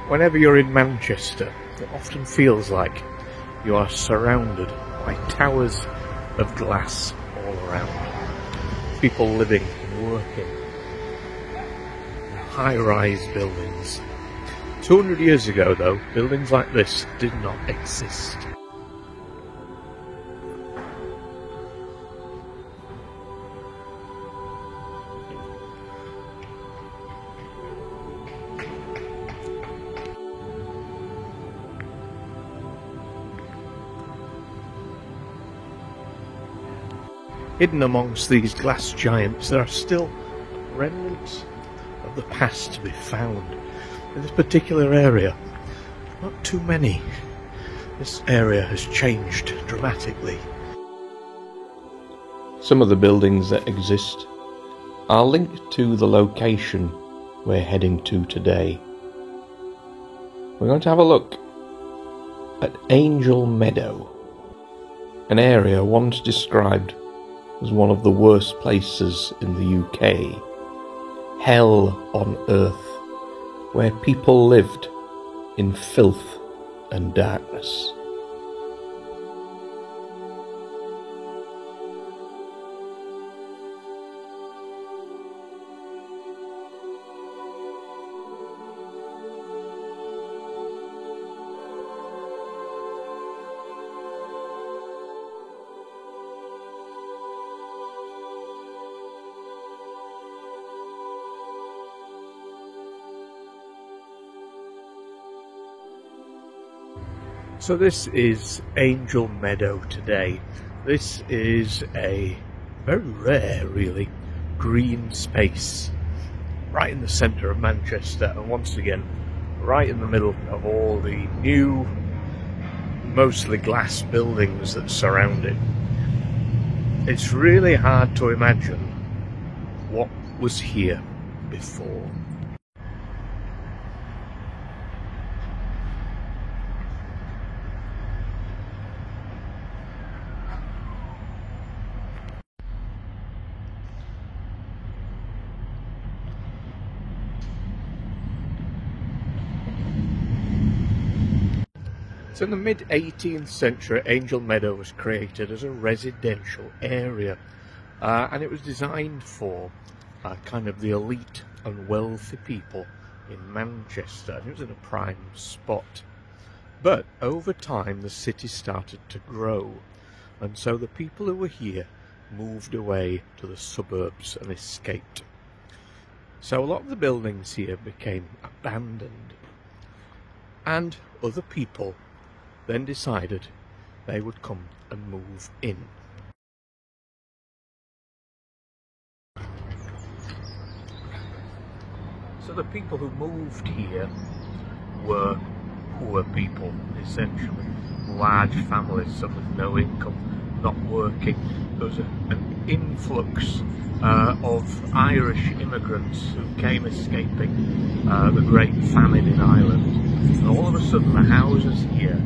Whenever you're in Manchester, it often feels like you are surrounded by towers of glass all around. People living and working in high-rise buildings. 200 years ago, though, buildings like this did not exist. Hidden amongst these glass giants, there are still remnants of the past to be found. In this particular area, not too many. This area has changed dramatically. Some of the buildings that exist are linked to the location we're heading to today. We're going to have a look at Angel Meadow, an area once described as one of the worst places in the UK, hell on earth, where people lived in filth and darkness. So this is Angel Meadow today. This is a very rare, really, green space right in the centre of Manchester, and once again right in the middle of all the new, mostly glass buildings that surround it. It's really hard to imagine what was here before. So in the mid-18th century, Angel Meadow was created as a residential area, and it was designed for kind of the elite and wealthy people in Manchester, and it was in a prime spot. But over time the city started to grow, and so the people who were here moved away to the suburbs and escaped. So a lot of the buildings here became abandoned, and other people then decided they would come and move in. So the people who moved here were poor people, essentially. Large families, some with no income, not working. There was an influx of Irish immigrants who came escaping the Great Famine in Ireland. And all of a sudden the houses here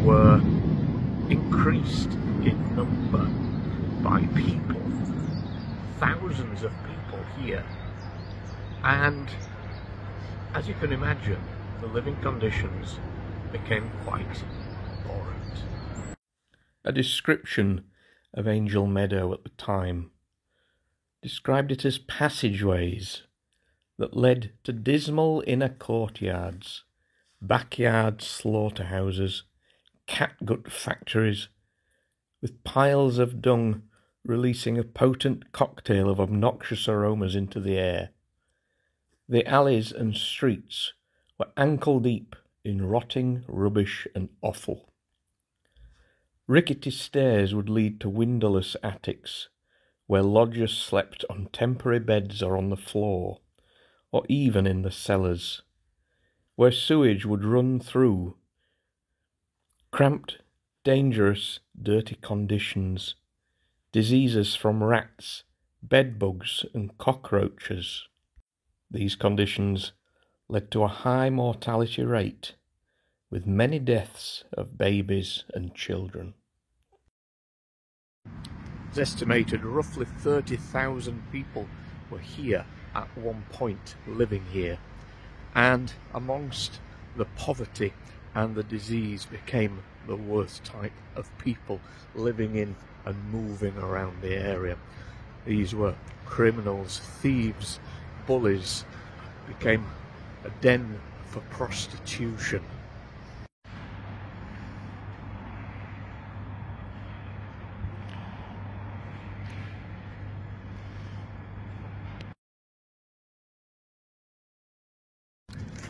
were increased in number by people. Thousands of people here. And as you can imagine, the living conditions became quite abhorrent. A description of Angel Meadow at the time described it as passageways that led to dismal inner courtyards, backyard slaughterhouses, catgut factories, with piles of dung releasing a potent cocktail of obnoxious aromas into the air. The alleys and streets were ankle-deep in rotting rubbish and offal. Rickety stairs would lead to windowless attics, where lodgers slept on temporary beds or on the floor, or even in the cellars, where sewage would run through. Cramped, dangerous, dirty conditions, diseases from rats, bedbugs and cockroaches. These conditions led to a high mortality rate, with many deaths of babies and children. It's estimated roughly 30,000 people were here at one point, living here, and amongst the poverty and the disease became the worst type of people living in and moving around the area. These were criminals, thieves, bullies, became a den for prostitution.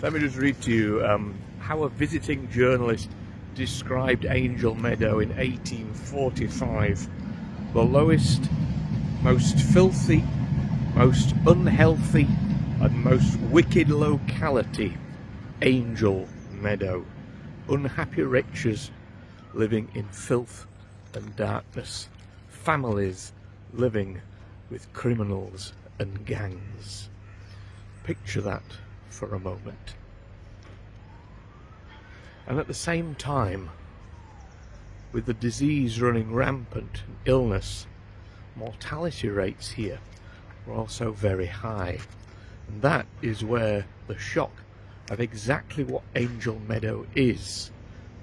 Let me just read to you how a visiting journalist described Angel Meadow in 1845. The lowest, most filthy, most unhealthy and most wicked locality, Angel Meadow. Unhappy wretches living in filth and darkness. Families living with criminals and gangs. Picture that for a moment. And at the same time, with the disease running rampant and illness, mortality rates here were also very high. And that is where the shock of exactly what Angel Meadow is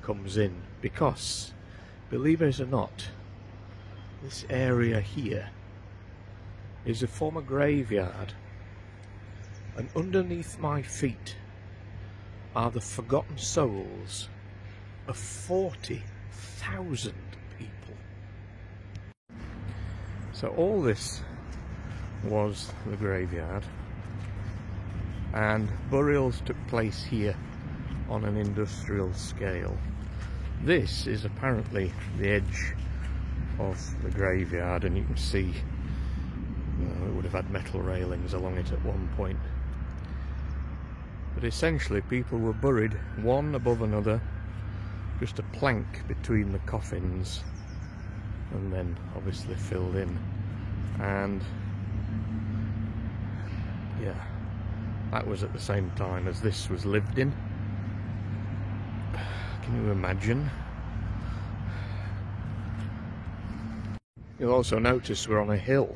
comes in, because, believe it or not, this area here is a former graveyard, and underneath my feet are the forgotten souls of 40,000 people. So all this was the graveyard, and burials took place here on an industrial scale. This is apparently the edge of the graveyard, and you can see it would have had metal railings along it at one point. But essentially people were buried one above another, just a plank between the coffins, and then obviously filled in. And yeah, that was at the same time as this was lived in. Can you imagine? You'll also notice we're on a hill,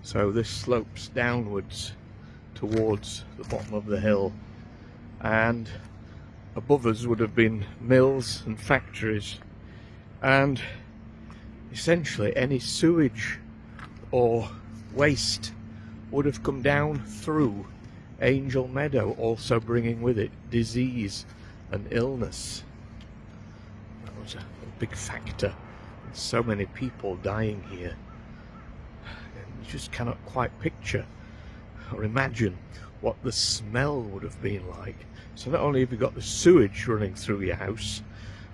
so this slopes downwards towards the bottom of the hill, and above us would have been mills and factories, and essentially any sewage or waste would have come down through Angel Meadow, also bringing with it disease and illness. That was a big factor in so many people dying here. You just cannot quite picture or imagine what the smell would have been like. So not only have you got the sewage running through your house,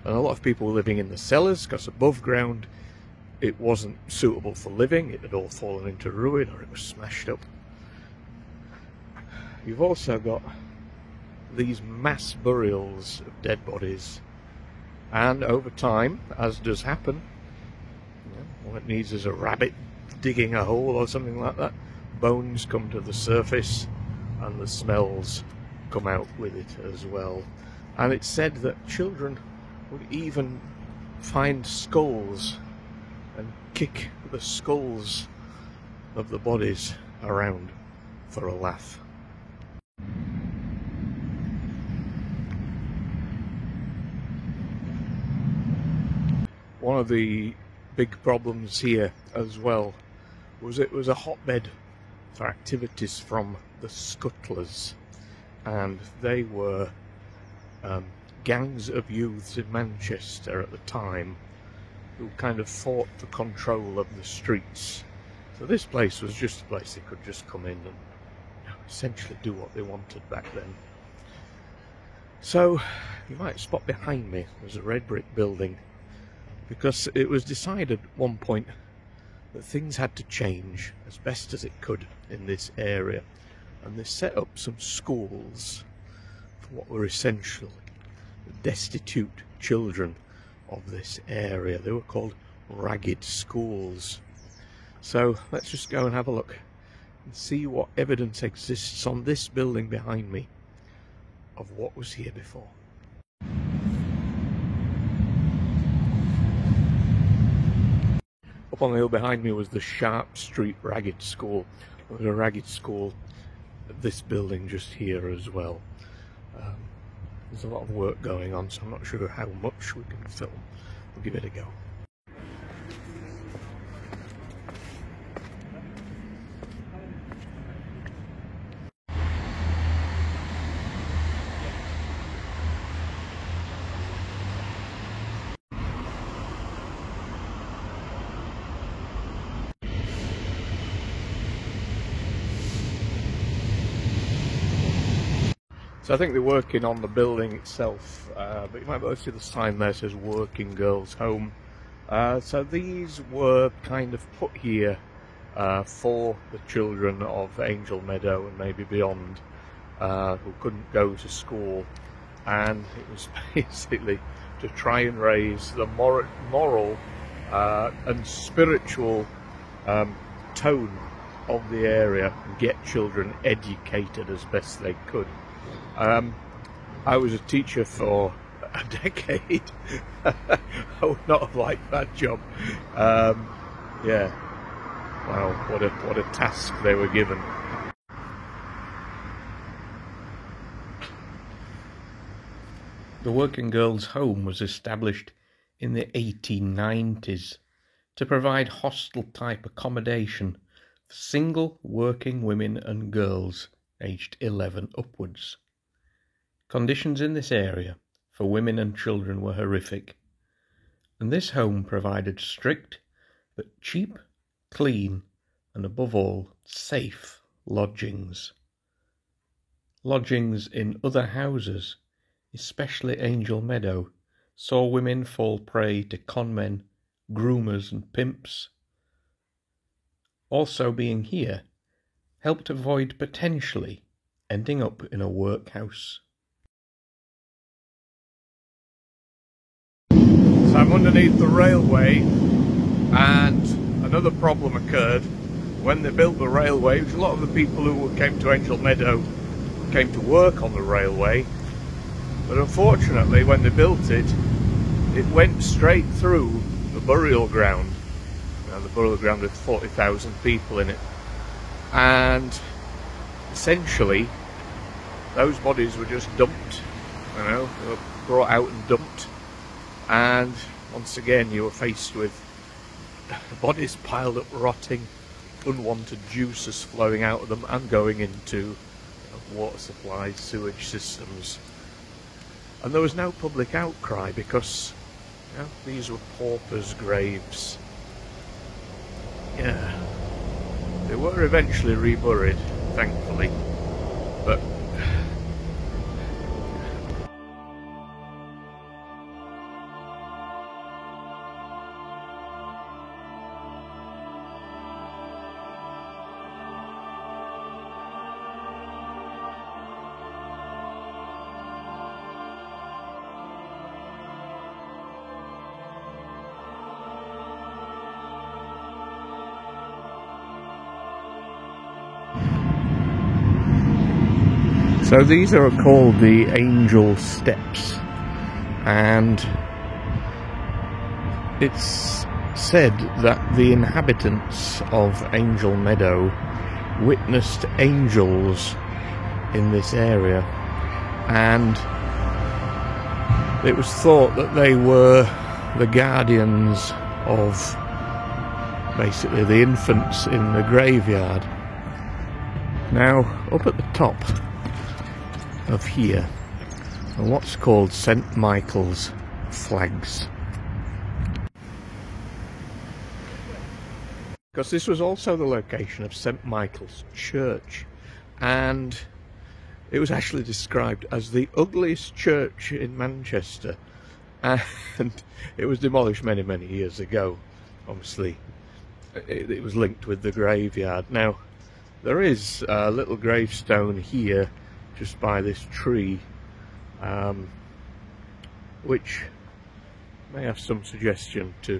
and a lot of people were living in the cellars because above ground it wasn't suitable for living, it had all fallen into ruin or it was smashed up. You've also got these mass burials of dead bodies, and over time, as does happen, all it needs is a rabbit digging a hole or something like that, bones come to the surface and the smells come out with it as well. And it's said that children would even find skulls and kick the skulls of the bodies around for a laugh. One of the big problems here as well was it was a hotbed for activities from the Scuttlers, and they were gangs of youths in Manchester at the time who kind of fought for control of the streets. So this place was just a place they could just come in and essentially do what they wanted back then. So you might spot behind me there's a red brick building, because it was decided at one point that things had to change as best as it could in this area, and they set up some schools for what were essentially the destitute children of this area. They were called ragged schools. So let's just go and have a look and see what evidence exists on this building behind me of what was here before. Up on the hill behind me was the Sharp Street Ragged School. There was a ragged school at this building just here as well. There's a lot of work going on, so I'm not sure how much we can film. We'll give it a go. So I think they're working on the building itself, but you might be able to see the sign there says Working Girls Home. So these were kind of put here for the children of Angel Meadow and maybe beyond who couldn't go to school, and it was basically to try and raise the moral and spiritual tone of the area and get children educated as best they could. I was a teacher for a decade. I would not have liked that job. Yeah, wow, what a task they were given. The Working Girls Home was established in the 1890s to provide hostel-type accommodation for single working women and girls aged 11 upwards. Conditions in this area for women and children were horrific, and this home provided strict but cheap, clean, and above all, safe lodgings. Lodgings in other houses, especially Angel Meadow, saw women fall prey to conmen, groomers and pimps. Also being here helped avoid potentially ending up in a workhouse. So I'm underneath the railway, and another problem occurred when they built the railway, which a lot of the people who came to Angel Meadow came to work on the railway, but unfortunately when they built it, it went straight through the burial ground. Now, the burial ground with 40,000 people in it, and essentially those bodies were just dumped, you know, they were brought out and dumped, and once again you were faced with bodies piled up rotting, unwanted juices flowing out of them and going into water supplies, sewage systems. And there was no public outcry because these were paupers' graves. Yeah, they were eventually reburied, thankfully, but so these are called the Angel Steps, and it's said that the inhabitants of Angel Meadow witnessed angels in this area, and it was thought that they were the guardians of basically the infants in the graveyard. Now, up at the top of here are what's called St. Michael's flags, because this was also the location of St. Michael's Church, and it was actually described as the ugliest church in Manchester, and it was demolished many years ago. Obviously it was linked with the graveyard. Now there is a little gravestone here just by this tree, which may have some suggestion to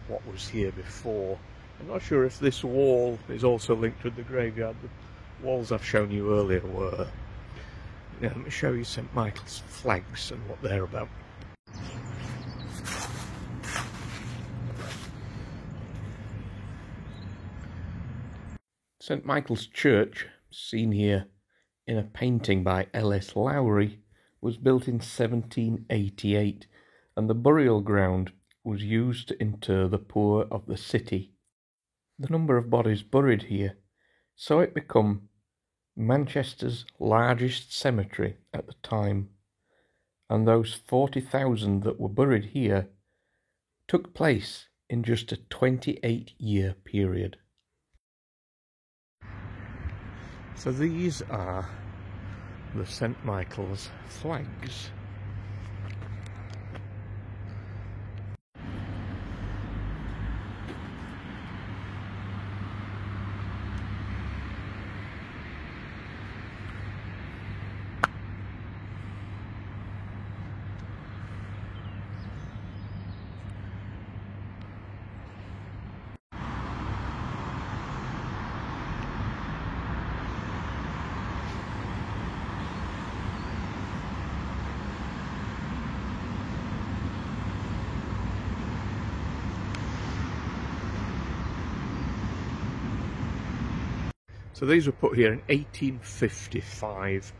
what was here before. I'm not sure if this wall is also linked with the graveyard. The walls I've shown you earlier were. Yeah, let me show you St. Michael's flags and what they're about. St. Michael's Church, seen here in a painting by L.S. Lowry, was built in 1788, and the burial ground was used to inter the poor of the city. The number of bodies buried here saw it become Manchester's largest cemetery at the time, and those 40,000 that were buried here took place in just a 28-year period. So these are the St. Michael's flags. So these were put here in 1855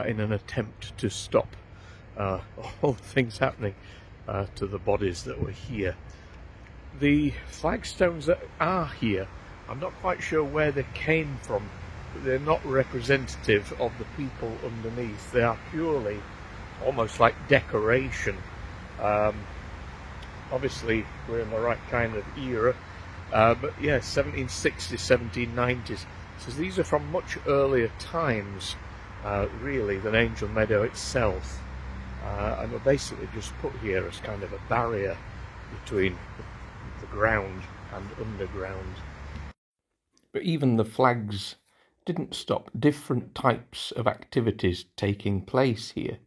in an attempt to stop all things happening to the bodies that were here. The flagstones that are here, I'm not quite sure where they came from, but they're not representative of the people underneath. They are purely almost like decoration. Obviously we're in the right kind of era, but yeah, 1760s, 1790s. So these are from much earlier times, really, than Angel Meadow itself, and were basically just put here as kind of a barrier between the ground and underground. But even the flags didn't stop different types of activities taking place here.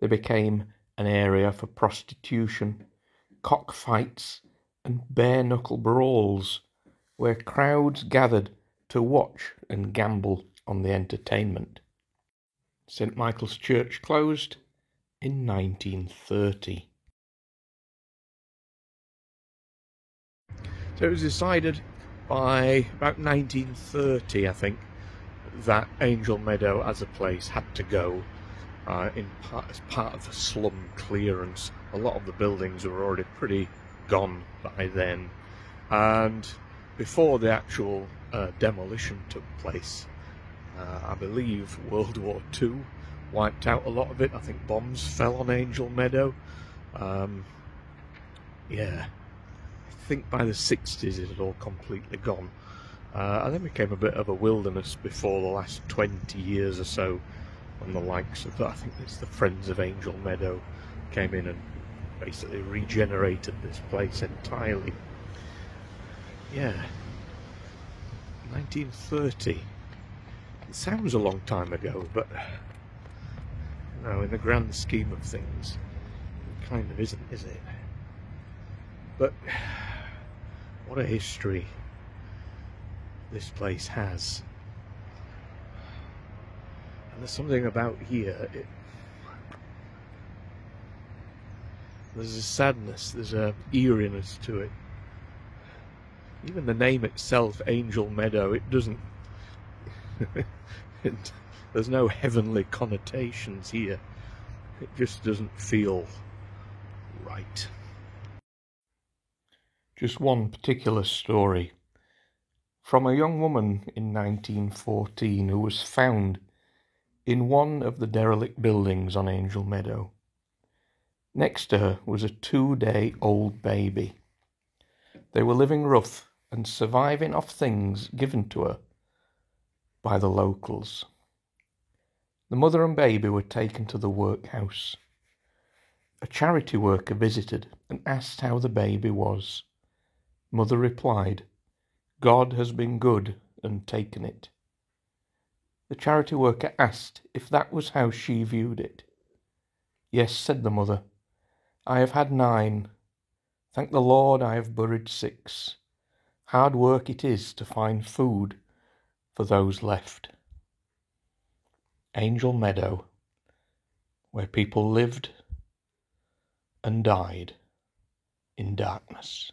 They became an area for prostitution, cockfights, and bare-knuckle brawls, where crowds gathered to watch and gamble on the entertainment. St. Michael's Church closed in 1930. So it was decided by about 1930, I think, that Angel Meadow as a place had to go as part of the slum clearance. A lot of the buildings were already pretty gone by then, and before the actual demolition took place, I believe World War II wiped out a lot of it. I think bombs fell on Angel Meadow. Yeah, I think by the 60s it had all completely gone, and then became a bit of a wilderness before the last 20 years or so, when the likes of, I think it's the Friends of Angel Meadow, came in and basically regenerated this place entirely. Yeah, 1930. It sounds a long time ago, but no, in the grand scheme of things, it kind of isn't, is it? But what a history this place has. And there's something about here, there's a sadness, there's a eeriness to it. Even the name itself, Angel Meadow, it doesn't... there's no heavenly connotations here. It just doesn't feel right. Just one particular story from a young woman in 1914 who was found in one of the derelict buildings on Angel Meadow. Next to her was a 2-day-old baby. They were living rough and surviving off things given to her by the locals. The mother and baby were taken to the workhouse. A charity worker visited and asked how the baby was. Mother replied, "God has been good and taken it." The charity worker asked if that was how she viewed it. "Yes," said the mother, "I have had 9. Thank the Lord I have buried 6. Hard work it is to find food for those left." Angel Meadow, where people lived and died in darkness.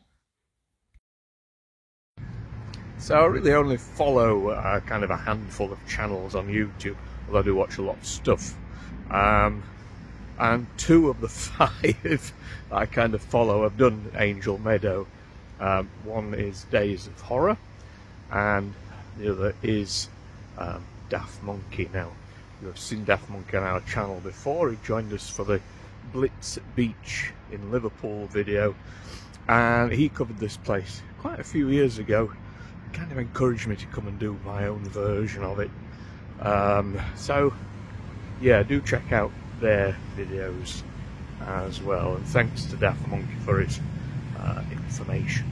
So I really only follow kind of a handful of channels on YouTube, although I do watch a lot of stuff. and 2 of the 5 I kind of follow. I've done Angel Meadow. One is Days of Horror, and the other is Daft Monkey. Now, you have seen Daft Monkey on our channel before. He joined us for the Blitz Beach in Liverpool video, and he covered this place quite a few years ago. Kind of encouraged me to come and do my own version of it. So yeah, do check out their videos as well, and thanks to Daft Monkey for his information.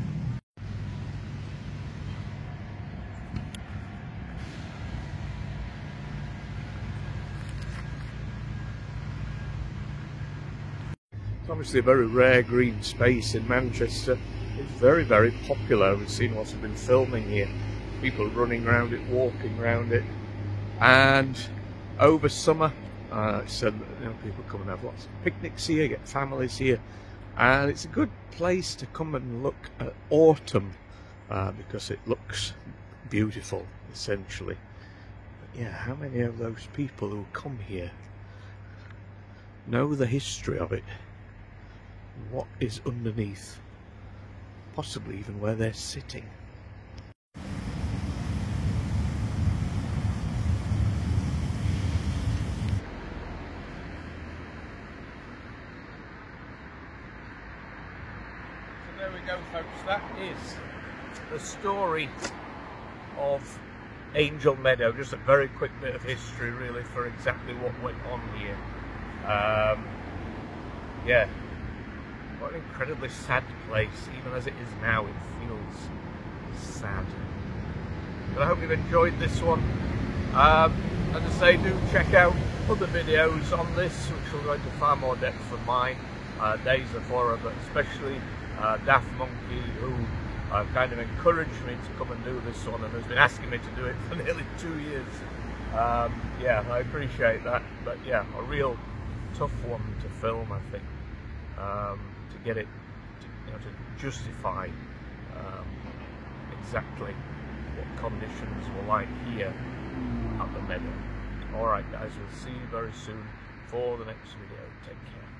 It's obviously a very rare green space in Manchester. It's very, very popular. We've seen lots of been filming here. People running around it, walking around it. And over summer, so people come and have lots of picnics here, get families here. And it's a good place to come and look at autumn because it looks beautiful, essentially. But yeah, how many of those people who come here know the history of it? What is underneath? Possibly even where they're sitting. So there we go, folks. That is the story of Angel Meadow. Just a very quick bit of history, really, for exactly what went on here. Yeah. What an incredibly sad place. Even as it is now, it feels sad. But I hope you've enjoyed this one. As I say, do check out other videos on this, which will go into far more depth than mine. Days of Horror, but especially Daft Monkey, who kind of encouraged me to come and do this one, and has been asking me to do it for nearly 2 years. Yeah, I appreciate that. But yeah, a real tough one to film, I think. To get it, to justify exactly what conditions were like here at the Meadow. Alright guys, we'll see you very soon for the next video. Take care.